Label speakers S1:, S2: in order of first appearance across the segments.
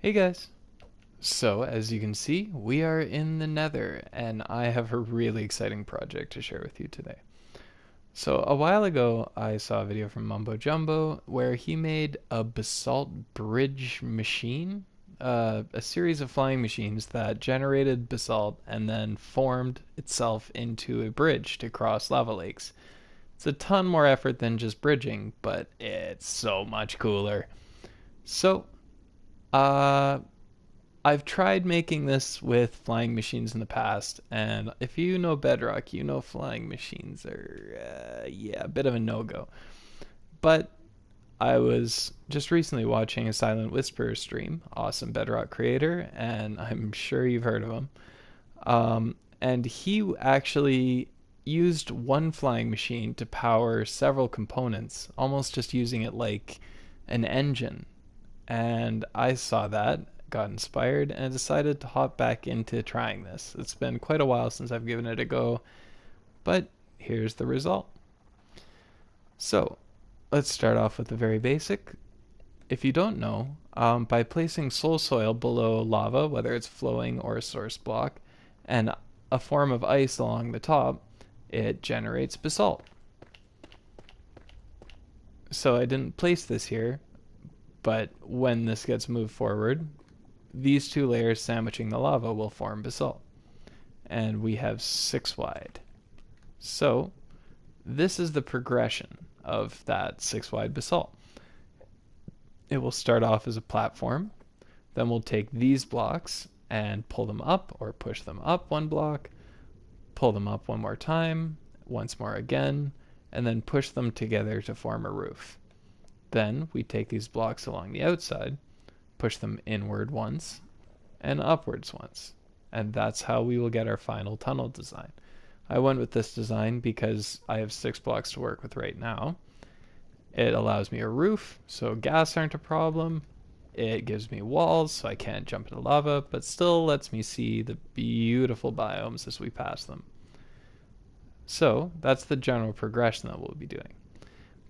S1: Hey guys! So, as you can see, we are in the Nether, and I have a really exciting project to share with you today. So, a while ago, I saw a video from Mumbo Jumbo where he made a Basalt Bridge machine, a series of flying machines that generated basalt and then formed itself into a bridge to cross lava lakes. It's a ton more effort than just bridging, but it's so much cooler. So, uh, I've tried making this with flying machines in the past, and if you know Bedrock, you know flying machines are, yeah, a bit of a no-go. But I was just recently watching a Silent Whisperer stream, awesome Bedrock creator, and I'm sure you've heard of him. And he actually used one flying machine to power several components, almost just using it like an engine. And I saw that, got inspired, and decided to hop back into trying this. It's been quite a while since I've given it a go, but here's the result. So, let's start off with the very basic. If you don't know, by placing soul soil below lava, whether it's flowing or a source block, and a form of ice along the top, it generates basalt. So I didn't place this here, but when this gets moved forward, these two layers sandwiching the lava will form basalt. And we have 6 wide. So this is the progression of that 6 wide basalt. It will start off as a platform, then we'll take these blocks and pull them up or push them up one block, pull them up one more time, once more again, and then push them together to form a roof. Then we take these blocks along the outside, push them inward once, and upwards once. And that's how we will get our final tunnel design. I went with this design because I have 6 blocks to work with right now. It allows me a roof, so gas aren't a problem. It gives me walls, so I can't jump into lava, but still lets me see the beautiful biomes as we pass them. So that's the general progression that we'll be doing.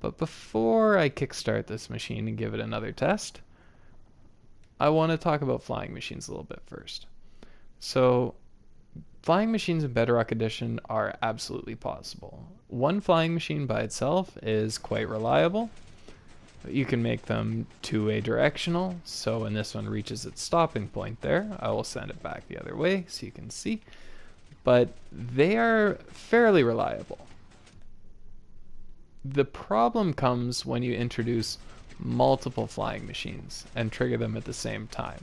S1: But before I kickstart this machine and give it another test, I want to talk about flying machines a little bit first. So, flying machines in Bedrock Edition are absolutely possible. One flying machine by itself is quite reliable. You can make them two-way directional, so when this one reaches its stopping point there, I will send it back the other way so you can see. But they are fairly reliable. The problem comes when you introduce multiple flying machines and trigger them at the same time.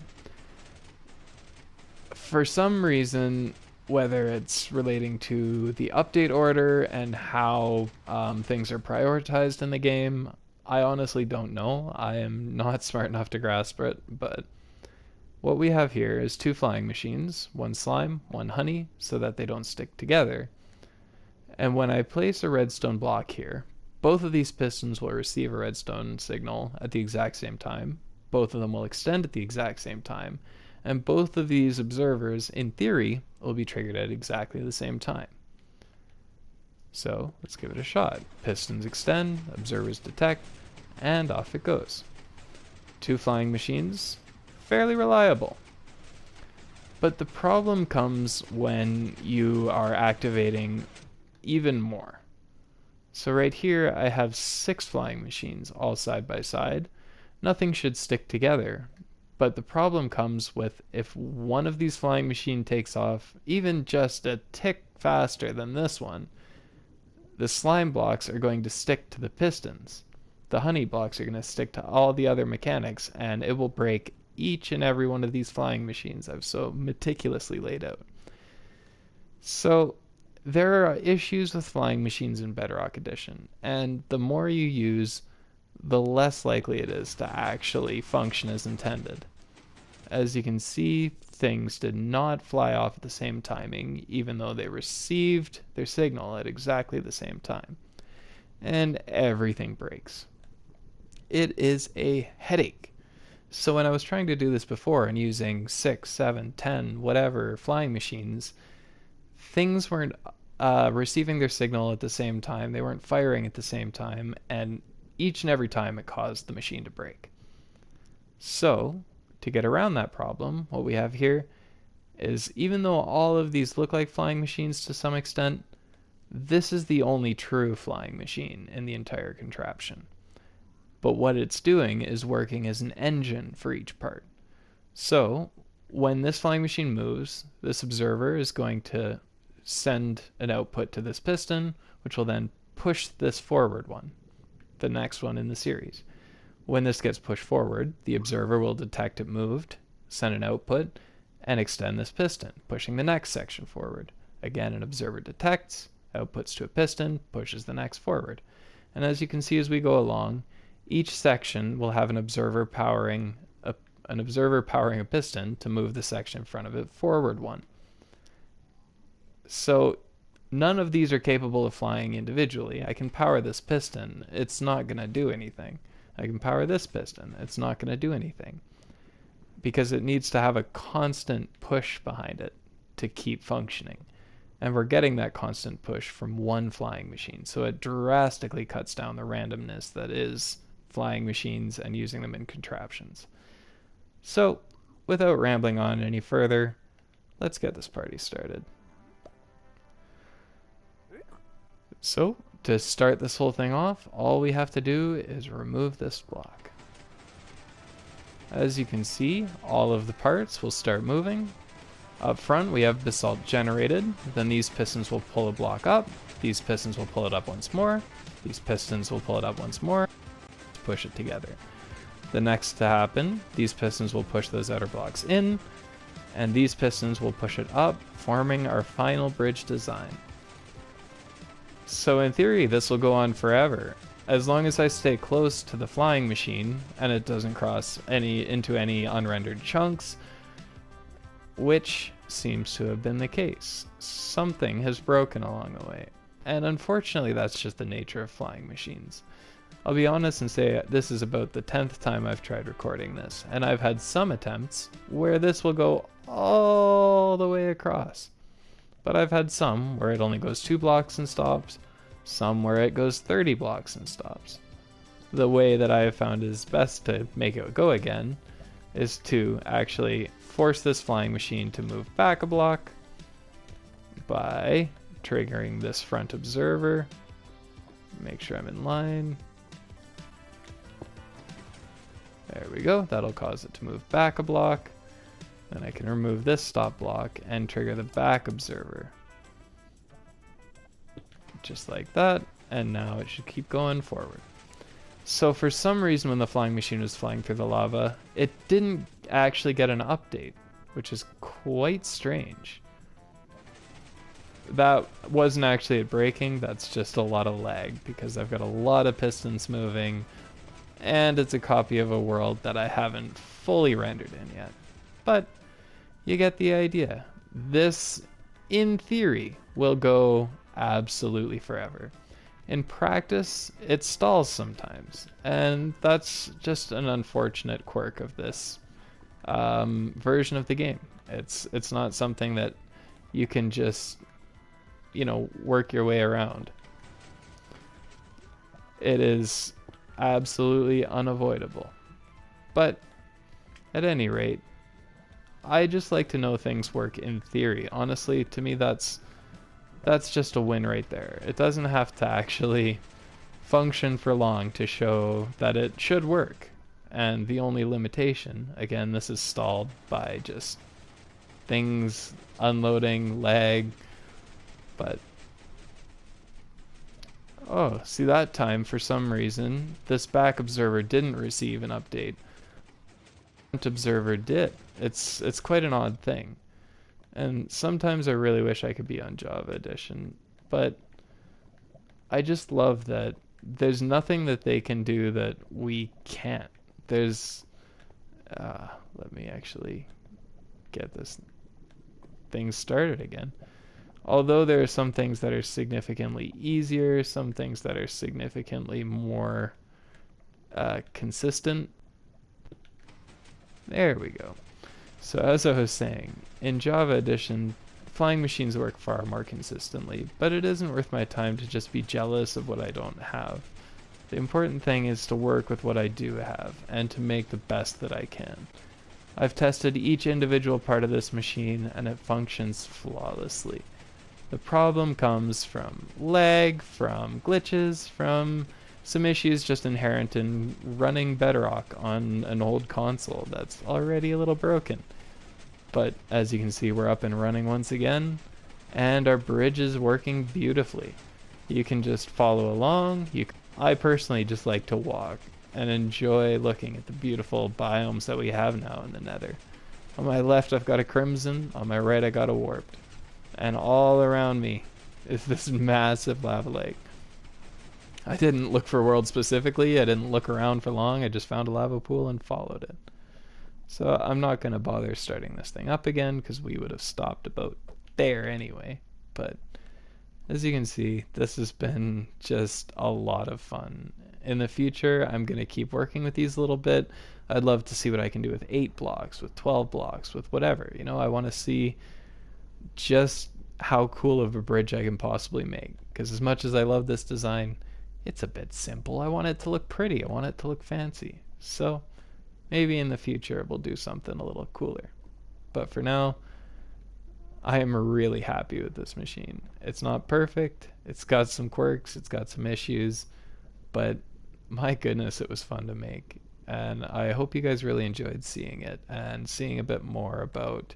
S1: For some reason, whether it's relating to the update order and how things are prioritized in the game, I honestly don't know. I am not smart enough to grasp it, but what we have here is 2 flying machines, one slime, one honey, so that they don't stick together. And when I place a redstone block here, both of these pistons will receive a redstone signal at the exact same time. Both of them will extend at the exact same time. And both of these observers, in theory, will be triggered at exactly the same time. So let's give it a shot. Pistons extend, observers detect, and off it goes. 2 flying machines, fairly reliable. But the problem comes when you are activating even more. So right here I have 6 flying machines all side by side. Nothing should stick together. But the problem comes with if one of these flying machine takes off even just a tick faster than this one, the slime blocks are going to stick to the pistons. The honey blocks are going to stick to all the other mechanics, and it will break each and every one of these flying machines I've so meticulously laid out. So there are issues with flying machines in Bedrock Edition, and the more you use, the less likely it is to actually function as intended. As you can see, things did not fly off at the same timing, even though they received their signal at exactly the same time. And everything breaks. It is a headache. So when I was trying to do this before and using 6, 7, 10, whatever flying machines, things weren't receiving their signal at the same time, they weren't firing at the same time, and each and every time it caused the machine to break. So, To get around that problem, what we have here is, even though all of these look like flying machines to some extent, this is the only true flying machine in the entire contraption. But what it's doing is working as an engine for each part. So when this flying machine moves, this observer is going to send an output to this piston, which will then push this forward one, the next one in the series. When this gets pushed forward, the observer will detect it moved, send an output, and extend this piston, pushing the next section forward. Again, an observer detects, outputs to a piston, pushes the next forward. And as you can see as we go along, each section will have an observer powering a piston to move the section in front of it forward one. So none of these are capable of flying individually. I can power this piston, it's not going to do anything. I can power this piston, it's not going to do anything. Because it needs to have a constant push behind it to keep functioning. And we're getting that constant push from one flying machine. So it drastically cuts down the randomness that is flying machines and using them in contraptions. So, without rambling on any further, let's get this party started. So, to start this whole thing off, all we have to do is remove this block. As you can see, all of the parts will start moving. Up front we have basalt generated, then these pistons will pull a block up, these pistons will pull it up once more, these pistons will pull it up once more, push it together. The next to happen, these pistons will push those outer blocks in, and these pistons will push it up, forming our final bridge design. So in theory, this will go on forever, as long as I stay close to the flying machine and it doesn't cross into any unrendered chunks, which seems to have been the case. Something has broken along the way, and unfortunately that's just the nature of flying machines. I'll be honest and say this is about the 10th time I've tried recording this, and I've had some attempts where this will go all the way across. But I've had some where it only goes 2 blocks and stops, some where it goes 30 blocks and stops. The way that I have found is best to make it go again is to actually force this flying machine to move back a block by triggering this front observer. Make sure I'm in line. There we go, that'll cause it to move back a block. Then I can remove this stop block and trigger the back observer. Just like that, and now it should keep going forward. So for some reason when the flying machine was flying through the lava, it didn't actually get an update, which is quite strange. That wasn't actually it breaking, that's just a lot of lag, because I've got a lot of pistons moving, and it's a copy of a world that I haven't fully rendered in yet. But you get the idea. This, in theory, will go absolutely forever. In practice, it stalls sometimes, and that's just an unfortunate quirk of this version of the game. It's not something that you can just, work your way around. It is absolutely unavoidable. But at any rate, I just like to know things work in theory. Honestly, to me that's just a win right there. It doesn't have to actually function for long to show that it should work. And the only limitation, again, this is stalled by just things unloading, lag, but oh, see that time for some reason this back observer didn't receive an update. Front observer did. It's quite an odd thing. And sometimes I really wish I could be on Java Edition, but I just love that there's nothing that they can do that we can't. There's let me actually get this thing started again. Although there are some things that are significantly easier, some things that are significantly more consistent. There we go. So as I was saying, in Java Edition, flying machines work far more consistently, but it isn't worth my time to just be jealous of what I don't have. The important thing is to work with what I do have, and to make the best that I can. I've tested each individual part of this machine and it functions flawlessly. The problem comes from lag, from glitches, from some issues just inherent in running Bedrock on an old console that's already a little broken. But as you can see, we're up and running once again, and our bridge is working beautifully. You can just follow along. I personally just like to walk and enjoy looking at the beautiful biomes that we have now in the Nether. On my left I've got a crimson, on my right I got a warped. And all around me is this massive lava lake. I didn't look for world specifically, I didn't look around for long, I just found a lava pool and followed it. So I'm not going to bother starting this thing up again because we would have stopped about there anyway. But as you can see, this has been just a lot of fun. In the future, I'm going to keep working with these a little bit. I'd love to see what I can do with 8 blocks, with 12 blocks, with whatever. You know, I want to see just how cool of a bridge I can possibly make. Because as much as I love this design, it's a bit simple. I want it to look pretty. I want it to look fancy. So maybe in the future we'll do something a little cooler. But for now, I am really happy with this machine. It's not perfect. It's got some quirks. It's got some issues. But my goodness, it was fun to make. And I hope you guys really enjoyed seeing it and seeing a bit more about,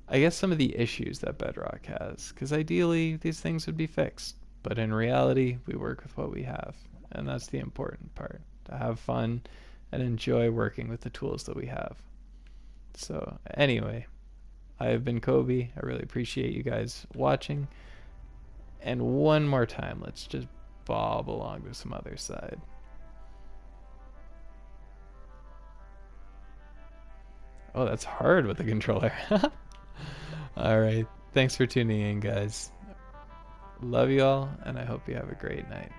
S1: I guess, some of the issues that Bedrock has. Because ideally, these things would be fixed. But in reality, we work with what we have. And that's the important part. To have fun and enjoy working with the tools that we have. So anyway, I have been Kobe. I really appreciate you guys watching. And one more time, let's just bob along to some other side. Oh, that's hard with the controller. Alright, thanks for tuning in, guys. Love you all, and I hope you have a great night.